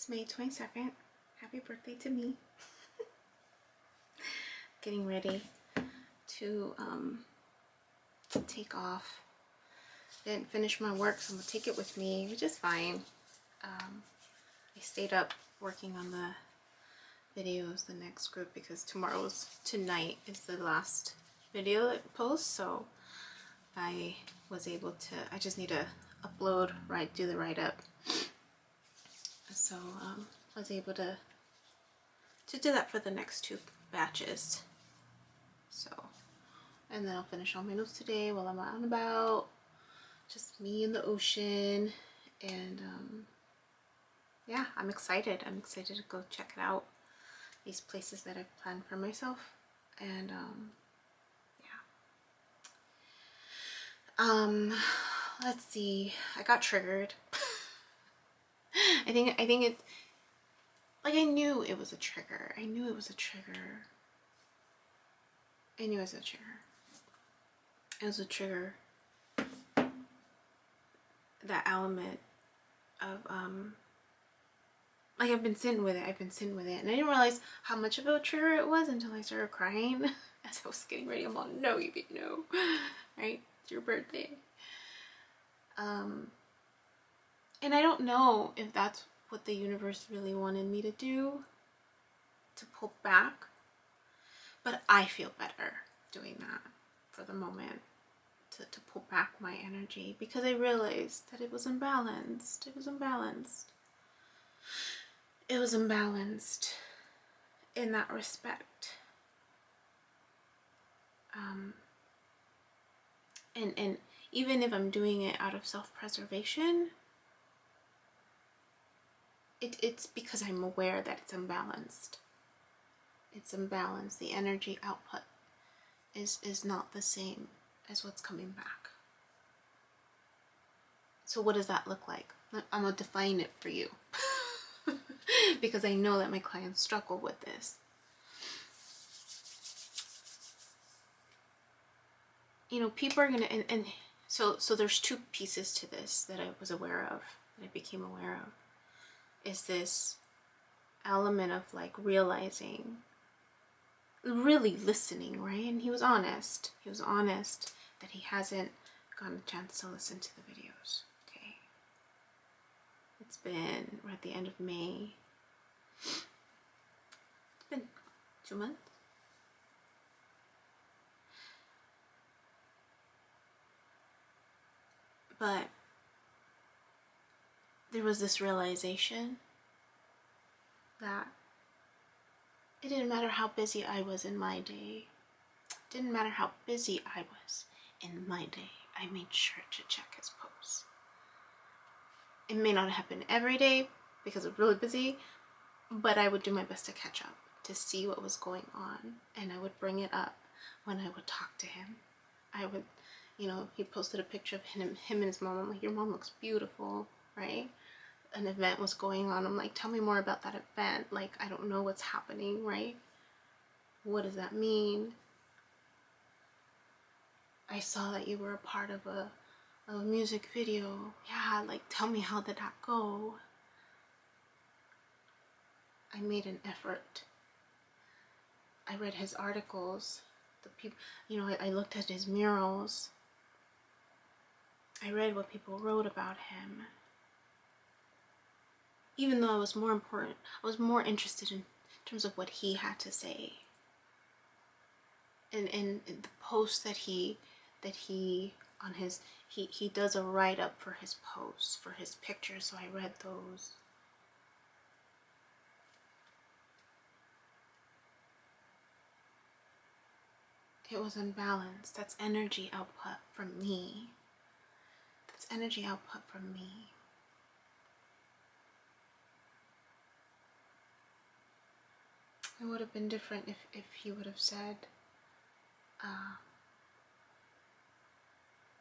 It's May 22nd. Happy birthday to me. Getting ready to take off. Didn't finish my work, so I'm gonna take it with me, which is fine. I stayed up working on the videos, the next group, because tonight is the last video that posts, so I was able to, I just need to upload, do the write-up. So I was able to do that for the next two batches. So, and then I'll finish all my notes today while I'm out and about. Just me in the ocean, and yeah, I'm excited. I'm excited to go check it out. These places that I've planned for myself, and yeah. Let's see. I got triggered. I think it. Like, I knew it was a trigger. I knew it was a trigger. I knew it was a trigger. It was a trigger. That element of like, I've been sitting with it, and I didn't realize how much of a trigger it was until I started crying as I was getting ready. I'm all, no, you didn't know, right? It's your birthday. And I don't know if that's what the universe really wanted me to do, to pull back, but I feel better doing that for the moment, to pull back my energy, because I realized that it was imbalanced. It was imbalanced. It was imbalanced in that respect. And even if I'm doing it out of self-preservation, it's because I'm aware that it's imbalanced. It's imbalanced. The energy output is not the same as what's coming back. So what does that look like? I'm gonna define it for you. Because I know that my clients struggle with this. You know, people are gonna, and so there's two pieces to this that I was aware of, that I became aware of. Is this element of like realizing, really listening, right? And he was honest. He was honest that he hasn't gotten a chance to listen to the videos. Okay. We're at the end of May. It's been 2 months. But there was this realization that it didn't matter how busy I was in my day. It didn't matter how busy I was in my day. I made sure to check his posts. It may not happen every day because I'm really busy, but I would do my best to catch up, to see what was going on, and I would bring it up when I would talk to him. I would, you know, he posted a picture of him and his mom. I'm like, your mom looks beautiful, right? An event was going on. I'm like, tell me more about that event. Like, I don't know what's happening, right? What does that mean? I saw that you were a part of a music video. Yeah, like, tell me, how did that go? I made an effort. I read his articles. The people, you know, I looked at his murals. I read what people wrote about him. Even though I was more interested in terms of what he had to say. And the post that he on his, he does a write-up for his posts, for his pictures, so I read those. It was unbalanced. That's energy output from me. That's energy output from me. It would have been different if he would have said,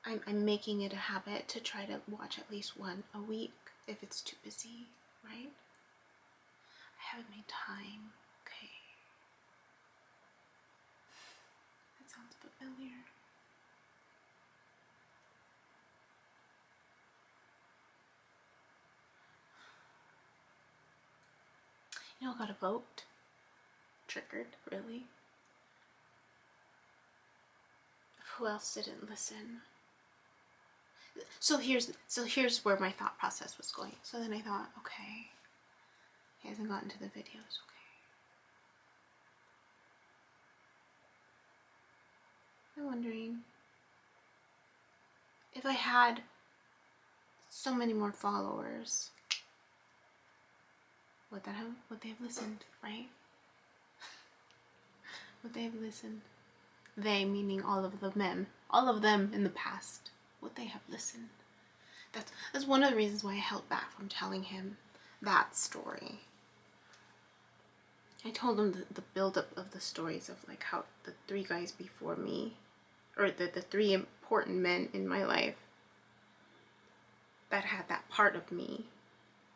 I'm making it a habit to try to watch at least one a week if it's too busy, right? I haven't made time. Okay. That sounds familiar. got evoked, triggered, really. Who else didn't listen? So here's where my thought process was going. So then I thought, okay, he hasn't gotten to the videos, okay. I'm wondering if I had so many more followers, would they have listened, right? Would they have listened? They, meaning all of them in the past, would they have listened? That's one of the reasons why I held back from telling him that story. I told him the build-up of the stories of like how the three guys before me, or the three important men in my life that had that part of me.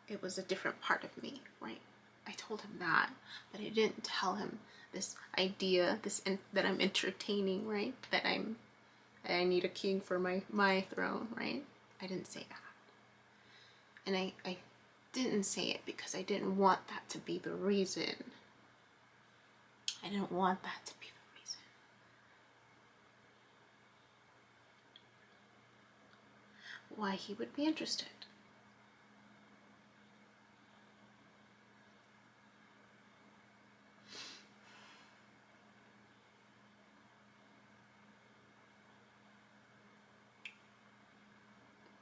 It was a different part of me, right? I told him that, but I didn't tell him this idea, that I'm entertaining, right? That I need a king for my throne, right? I didn't say that. And I didn't say it because I didn't want that to be the reason. I didn't want that to be the reason. Why he would be interested.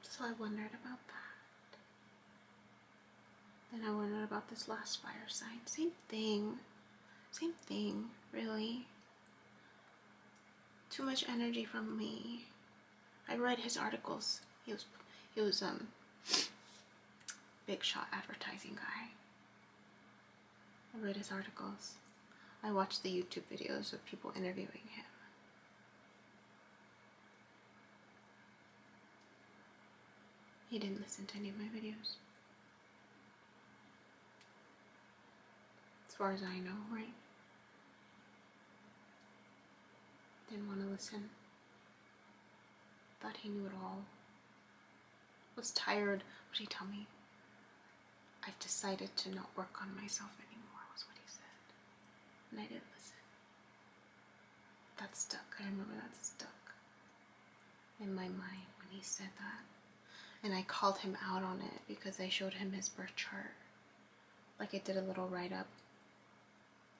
So I wondered about that. Then I wondered about this last fire sign. Same thing, really. Too much energy from me. I read his articles. He was big shot advertising guy. I read his articles. I watched the YouTube videos of people interviewing him. He didn't listen to any of my videos. As far as I know, right? Didn't want to listen. Thought he knew it all. Was tired. What did he tell me? I've decided to not work on myself anymore, was what he said. And I didn't listen. That stuck. I remember that stuck in my mind when he said that. And I called him out on it because I showed him his birth chart. Like I did a little write-up.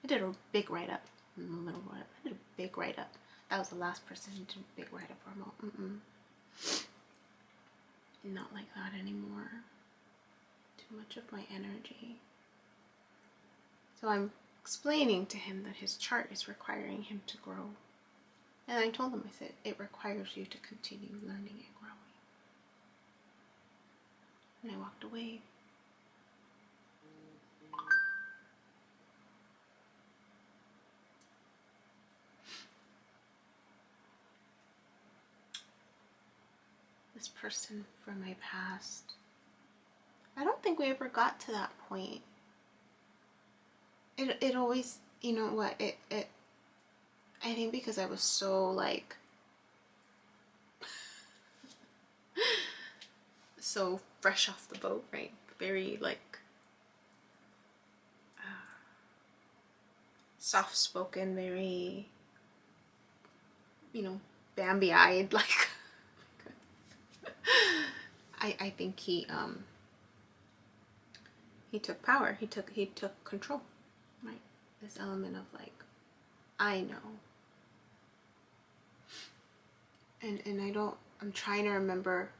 I did a big write-up. A little write-up. I did a big write-up. That was the last person who did a big write-up for him. Not like that anymore. Too much of my energy. So I'm explaining to him that his chart is requiring him to grow. And I told him, I said, it requires you to continue learning and growing. And I walked away. This person from my past, I don't think we ever got to that point. It always, you know what, I think because I was so like, so fresh off the boat, right? Very like, soft-spoken, very, you know, Bambi-eyed, like, I think he took power, he took control, right? This element of like, I know. And I'm trying to remember.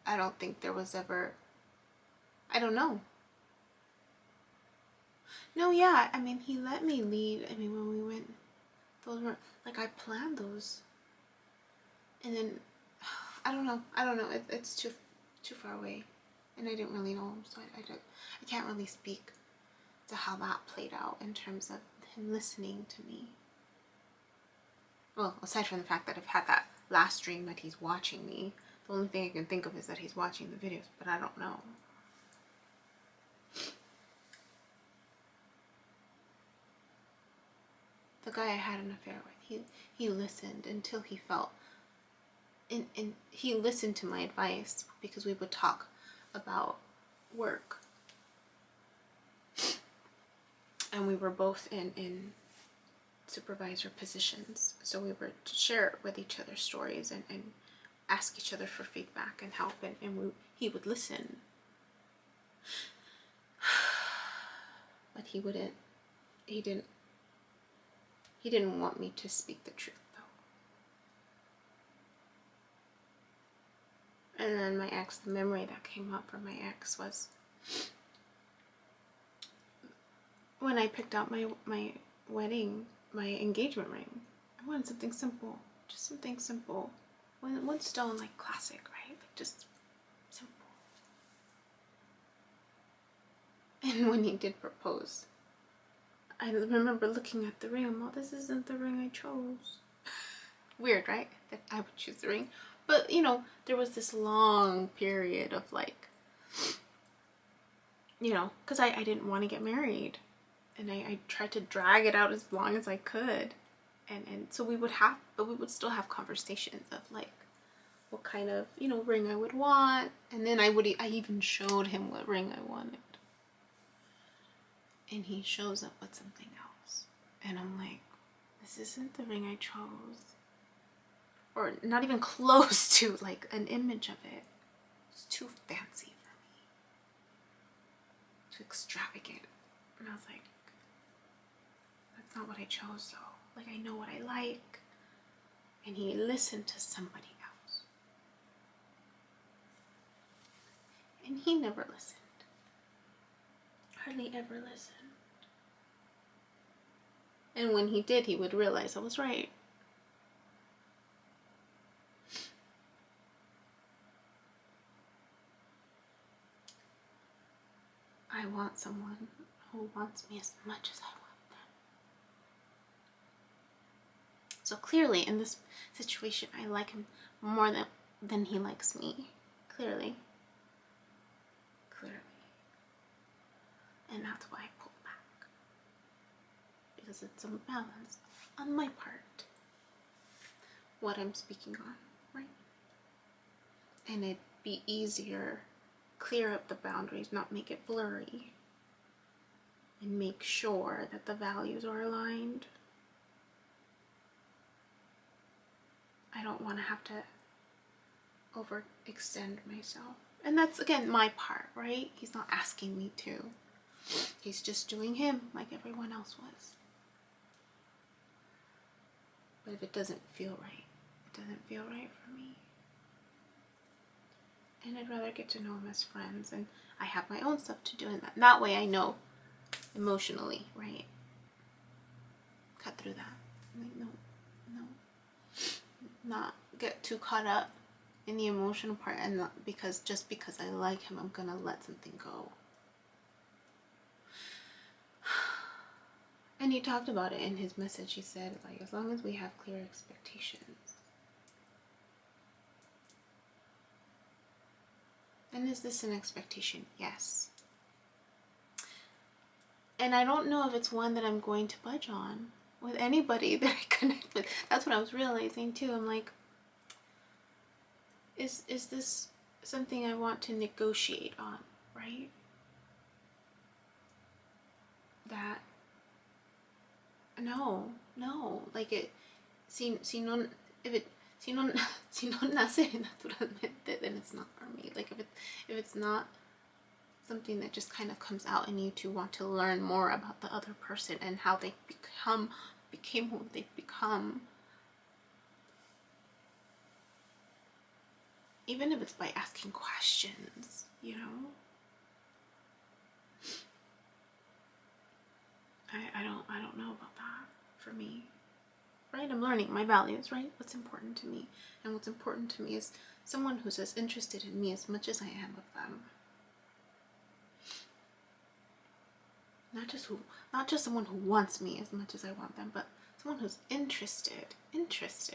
I don't think there was ever, I don't know. No, yeah, I mean, he let me lead. I mean, when we went, those were, like, I planned those. And then, I don't know. It's too far away. And I didn't really know him, so I can't really speak to how that played out in terms of him listening to me. Well, aside from the fact that I've had that last dream that he's watching me, the only thing I can think of is that he's watching the videos, but I don't know. The guy I had an affair with, he listened until he felt, and he listened to my advice because we would talk about work. And we were both in supervisor positions. So we were to share with each other stories and ask each other for feedback and help. And he would listen. But he didn't want me to speak the truth, though. And then my ex, the memory that came up for my ex was when I picked out my wedding, my engagement ring. I wanted something simple, just something simple. One stone, like classic, right? Like just simple. And when he did propose, I remember looking at the ring. I'm like, this isn't the ring I chose. Weird, right? That I would choose the ring. But, you know, there was this long period of like, you know, because I didn't want to get married. And I tried to drag it out as long as I could. And so we would still have conversations of like, what kind of, you know, ring I would want. And then I even showed him what ring I wanted. And he shows up with something else. And I'm like, this isn't the ring I chose. Or not even close to like an image of it. It's too fancy for me. Too extravagant. And I was like, that's not what I chose though. Like, I know what I like. And he listened to somebody else. And he never listened. Hardly ever listened. And when he did, he would realize I was right. I want someone who wants me as much as I want them. So clearly, in this situation, I like him more than he likes me. Clearly. And that's why I pull back. Because it's imbalance on my part. What I'm speaking on, right? And it'd be easier, clear up the boundaries, not make it blurry. And make sure that the values are aligned. I don't want to have to overextend myself. And that's, again, my part, right? He's not asking me to. He's just doing him like everyone else was. But if it doesn't feel right, it doesn't feel right for me. And I'd rather get to know him as friends. And I have my own stuff to do. And that way I know emotionally, right? Cut through that. Like, no. Not get too caught up in the emotional part, and not just because I like him, I'm gonna let something go. And he talked about it in his message. He said, like, as long as we have clear expectations. And is this an expectation? Yes. And I don't know if it's one that I'm going to budge on with anybody that I connect with. That's what I was realizing too. I'm like, is this something I want to negotiate on, right? That no, like it, if no nace naturalmente, then it's not for me. Like if it's not something that just kind of comes out in you to want to learn more about the other person and how they became who they've become, even if it's by asking questions, you know. I don't know about that for me, right? I'm learning my values, right? What's important to me, and what's important to me is someone who's as interested in me as much as I am of them. Not just someone who wants me as much as I want them, but someone who's interested,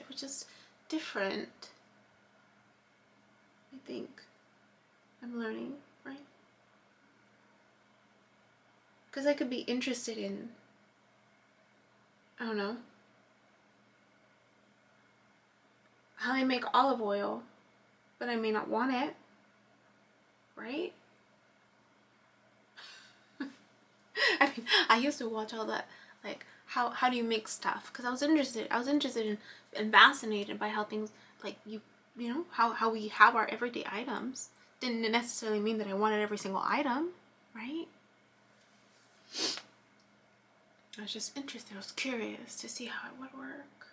which is different. I think I'm learning, right? Because I could be interested in, I don't know, how they make olive oil, but I may not want it, right? I mean, I used to watch all that, like how do you make stuff, because I was interested in and fascinated by how things, like, you know, how we have our everyday items. Didn't necessarily mean that I wanted every single item, right? I was just interested. I was curious to see how it would work.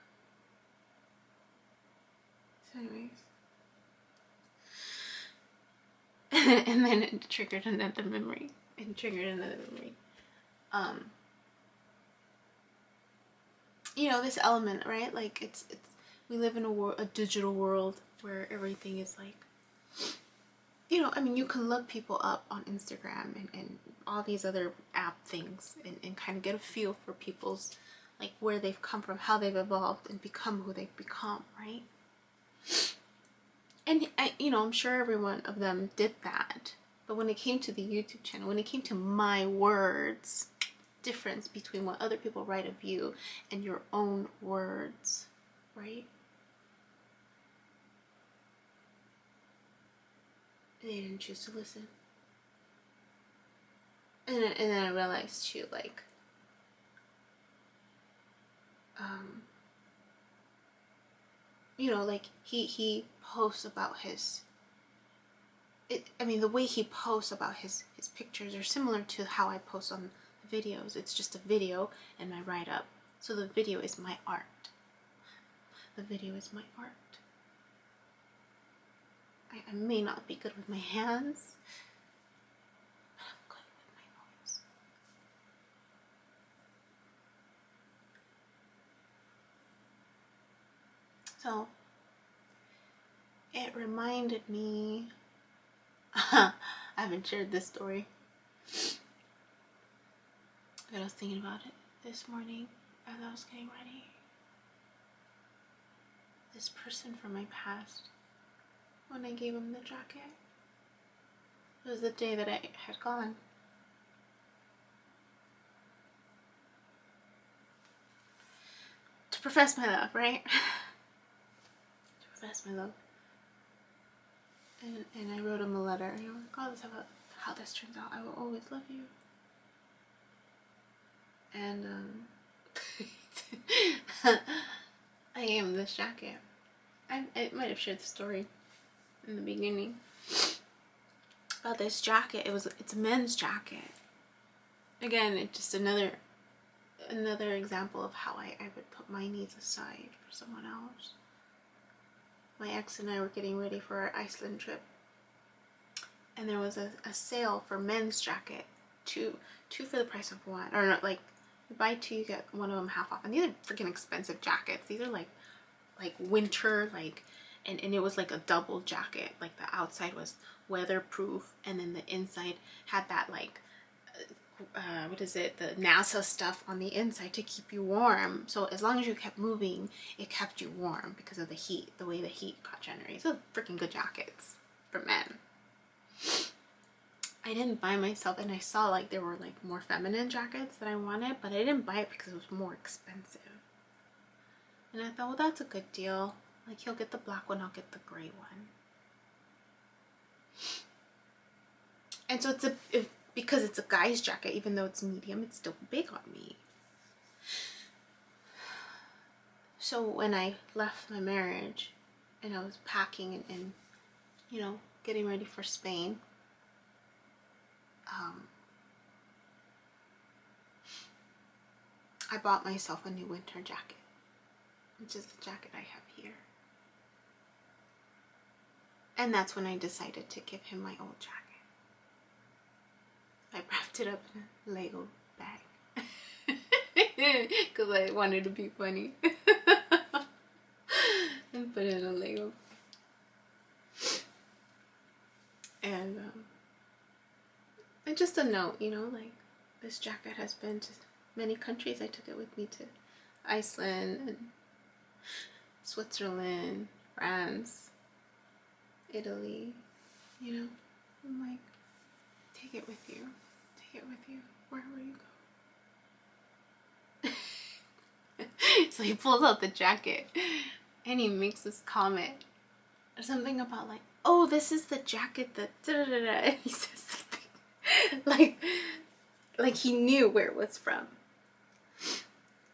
So anyways. And then it triggered another memory. You know, this element, right? Like, it's we live in a digital world where everything is like, you know, I mean, you can look people up on Instagram and all these other app things, and kind of get a feel for people's, like, where they've come from, how they've evolved and become who they've become, right? And you know, I'm sure every one of them did that. But when it came to the YouTube channel, when it came to my words, difference between what other people write of you and your own words, right? They didn't choose to listen. And then I realized too, like, you know, like, he posts about his, I mean, the way he posts about his pictures are similar to how I post on videos. It's just a video and my write-up. So the video is my art. The video is my art. I may not be good with my hands, but I'm good with my voice. So it reminded me, I haven't shared this story, but I was thinking about it this morning as I was getting ready. This person from my past, when I gave him the jacket, it was the day that I had gone. To profess my love, right? To profess my love. And I wrote him a letter, you know, regardless of how this turns out, I will always love you. And I gave him this jacket. I might have shared the story in the beginning about this jacket. It's a men's jacket. Again, it's just another example of how I would put my needs aside for someone else. My ex and I were getting ready for our Iceland trip, and there was a sale for men's jacket, two for the price of one, or not, like, you buy two you get one of them half off. And these are freaking expensive jackets. These are like winter, like, and it was like a double jacket. Like, the outside was weatherproof, and then the inside had that, like, what is it, the NASA stuff on the inside to keep you warm. So as long as you kept moving, it kept you warm because of the heat, the way the heat got generated. So freaking good jackets for men. I didn't buy myself, and I saw, like, there were, like, more feminine jackets that I wanted, but I didn't buy it because it was more expensive. And I thought, well, that's a good deal. Like, he'll get the black one, I'll get the gray one. And so because it's a guy's jacket, even though it's medium, it's still big on me. So when I left my marriage and I was packing and you know, getting ready for Spain, I bought myself a new winter jacket, which is the jacket I have here. And that's when I decided to give him my old jacket. I wrapped it up in a Lego bag because I wanted to be funny and put it in a Lego. And just a note, you know, like, this jacket has been to many countries. I took it with me to Iceland and Switzerland, France, Italy, you know. I'm like, take it with you. Take it with you wherever you go. So he pulls out the jacket and he makes this comment or something about, like, oh, this is the jacket that da da da da. And he says something like, like he knew where it was from.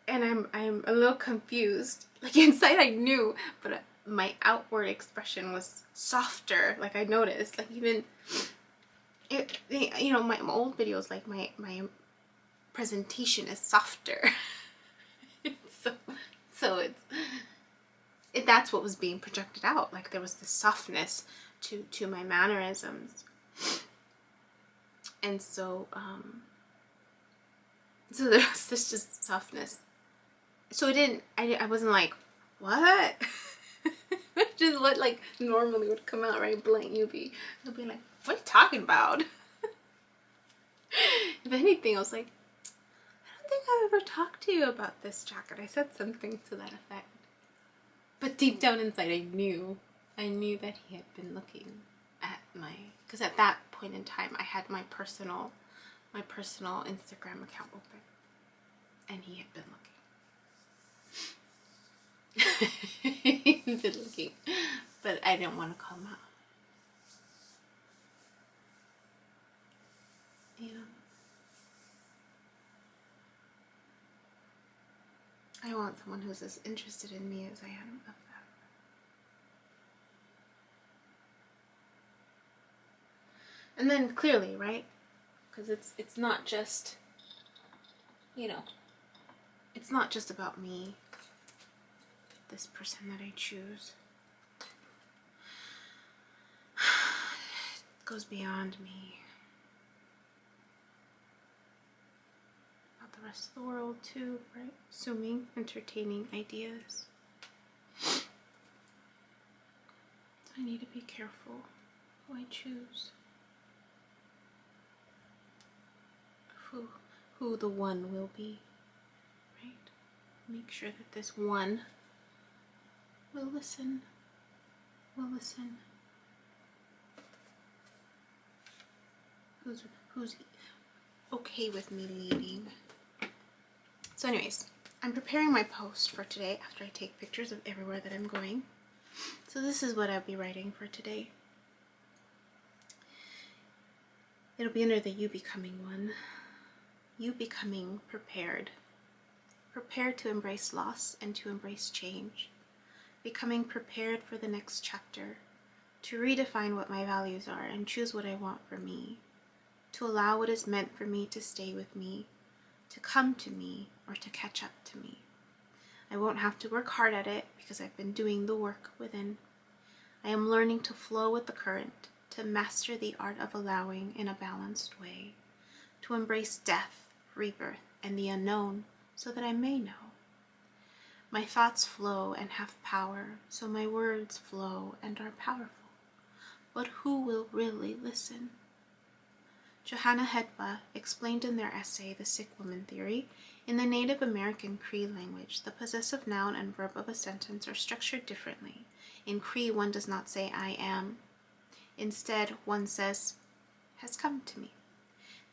And I'm a little confused. Like inside I knew, but my outward expression was softer. Like I noticed, like even it, you know, my old videos, like my presentation is softer. so that's what was being projected out. Like there was this softness to my mannerisms, and so there was this just softness. So I wasn't like, what? Which is what like normally would come out, right? Blank UV. I'll be like, what are you talking about? If anything, I was like, I don't think I've ever talked to you about this jacket. I said something to that effect. But deep down inside, I knew that he had been looking at because at that point in time, I had my personal Instagram account open, and he had been looking. He'd been looking, but I didn't want to call him out. You know, I want someone who's as interested in me as I am of them. And then clearly, right? Because it's not just, you know, it's not just about me, this person that I choose. It goes beyond me. About the rest of the world too, right? Assuming, entertaining ideas. So I need to be careful who I choose. Who the one will be, right? Make sure that this one will listen, who's okay with me leading. So anyways, I'm preparing my post for today after I take pictures of everywhere that I'm going. So this is what I'll be writing for today. It'll be under the you becoming one. You becoming prepared. Prepared to embrace loss and to embrace change. Becoming prepared for the next chapter. To redefine what my values are and choose what I want for me. To allow what is meant for me to stay with me. To come to me or to catch up to me. I won't have to work hard at it because I've been doing the work within. I am learning to flow with the current, to master the art of allowing in a balanced way. To embrace death, rebirth, and the unknown, so that I may know. My thoughts flow and have power, so my words flow and are powerful. But who will really listen? Johanna Hedva explained in their essay, The Sick Woman Theory, in the Native American Cree language, the possessive noun and verb of a sentence are structured differently. In Cree, one does not say, I am. Instead, one says, has come to me.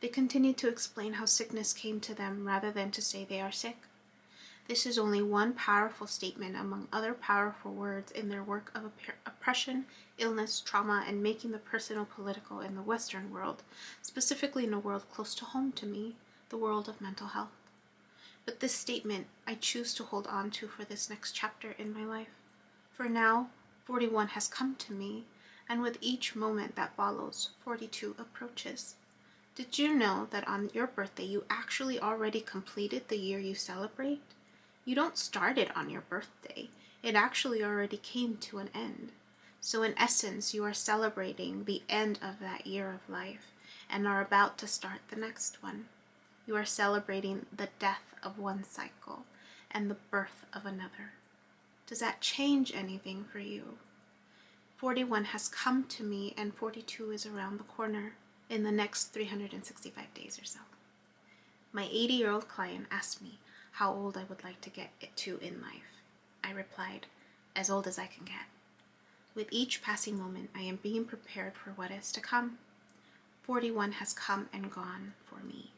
They continue to explain how sickness came to them rather than to say they are sick. This is only one powerful statement among other powerful words in their work of oppression, illness, trauma, and making the personal political in the Western world, specifically in a world close to home to me, the world of mental health. But this statement I choose to hold on to for this next chapter in my life. For now, 41 has come to me, and with each moment that follows, 42 approaches. Did you know that on your birthday you actually already completed the year you celebrate? You don't start it on your birthday. It actually already came to an end. So in essence, you are celebrating the end of that year of life and are about to start the next one. You are celebrating the death of one cycle and the birth of another. Does that change anything for you? 41 has come to me and 42 is around the corner in the next 365 days or so. My 80-year-old client asked me how old I would like to get it to in life. I replied, as old as I can get. With each passing moment, I am being prepared for what is to come. 41 has come and gone for me.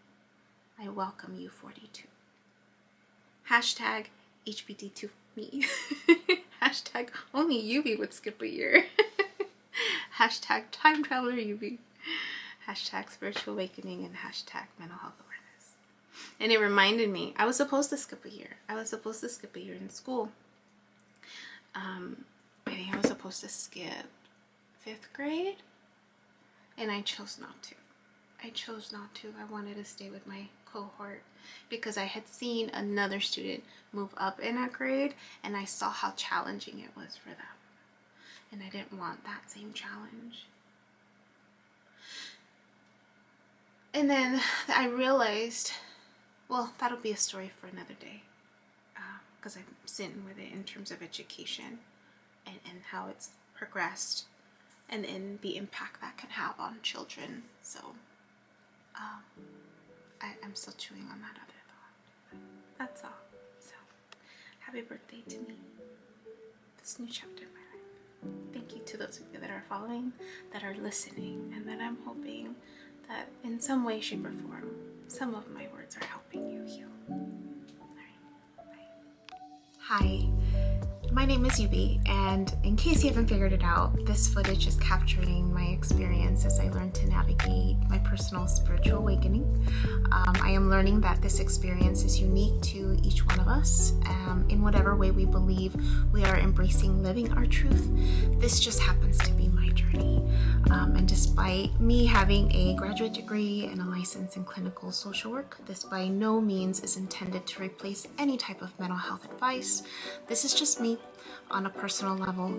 I welcome you, 42. Hashtag HBD2me. Hashtag only Yubi would skip a year. Hashtag time traveler Yubi. Hashtag spiritual awakening and hashtag mental health awareness. And it reminded me, I was supposed to skip a year. I was supposed to skip a year in school. I think I was supposed to skip 5th grade, and I chose not to. I wanted to stay with my cohort because I had seen another student move up in a grade, and I saw how challenging it was for them. And I didn't want that same challenge. And then I realized, well, that'll be a story for another day, because I'm sitting with it in terms of education and how it's progressed, and then the impact that can have on children. So I'm still chewing on that other thought. That's all. So happy birthday to me, this new chapter in my life. Thank you to those of you that are following, that are listening, and that I'm hoping that in some way, shape, or form, some of my words are helping you heal. All right, bye. Hi, my name is Yubi, and in case you haven't figured it out, this footage is capturing my experience as I learn to navigate my personal spiritual awakening. I am learning that this experience is unique to each one of us. In whatever way we believe we are embracing living our truth, this just happens to be my journey. And despite me having a graduate degree and a license in clinical social work, this by no means is intended to replace any type of mental health advice. This is just me on a personal level,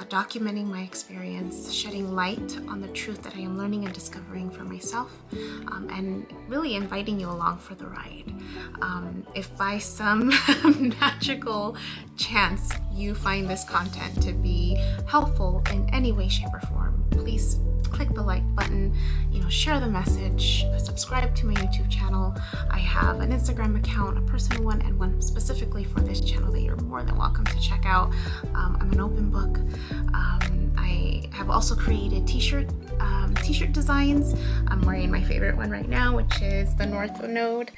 documenting my experience, shedding light on the truth that I am learning and discovering for myself, and really inviting you along for the ride. If by some magical chance you find this content to be helpful in any way, shape, or form, please click the like button, share the message, subscribe to my YouTube channel. I have an Instagram account, a personal one, and one specifically for this channel that you're more than welcome to check out. I'm an open book. I have also created t-shirt designs. I'm wearing my favorite one right now, which is the North Node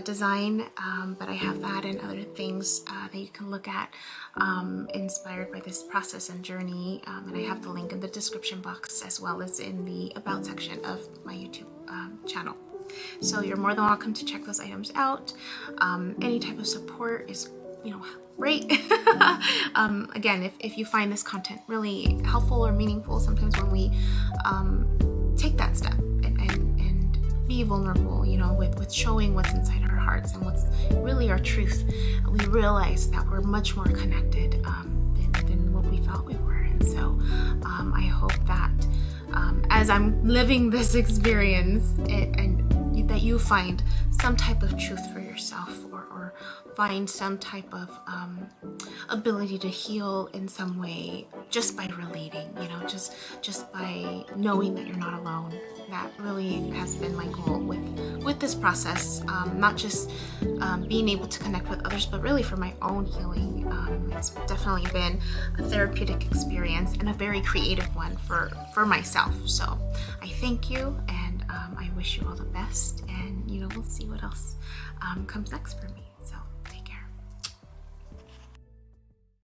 design, but I have that and other things that you can look at inspired by this process and journey, and I have the link in the description box as well as in the about section of my YouTube channel. So you're more than welcome to check those items out. Any type of support is great. Again, if you find this content really helpful or meaningful, sometimes when we take that step and be vulnerable, with showing what's inside our hearts and what's really our truth, we realize that we're much more connected than what we thought we were. And so I hope that as I'm living this experience and that you find some type of truth for yourself, or find some type of ability to heal in some way just by relating, just by knowing that you're not alone. That really has been my goal with this process, not just being able to connect with others, but really for my own healing. It's definitely been a therapeutic experience and a very creative one for myself. So I thank you, and I wish you all the best, and we'll see what else comes next for me.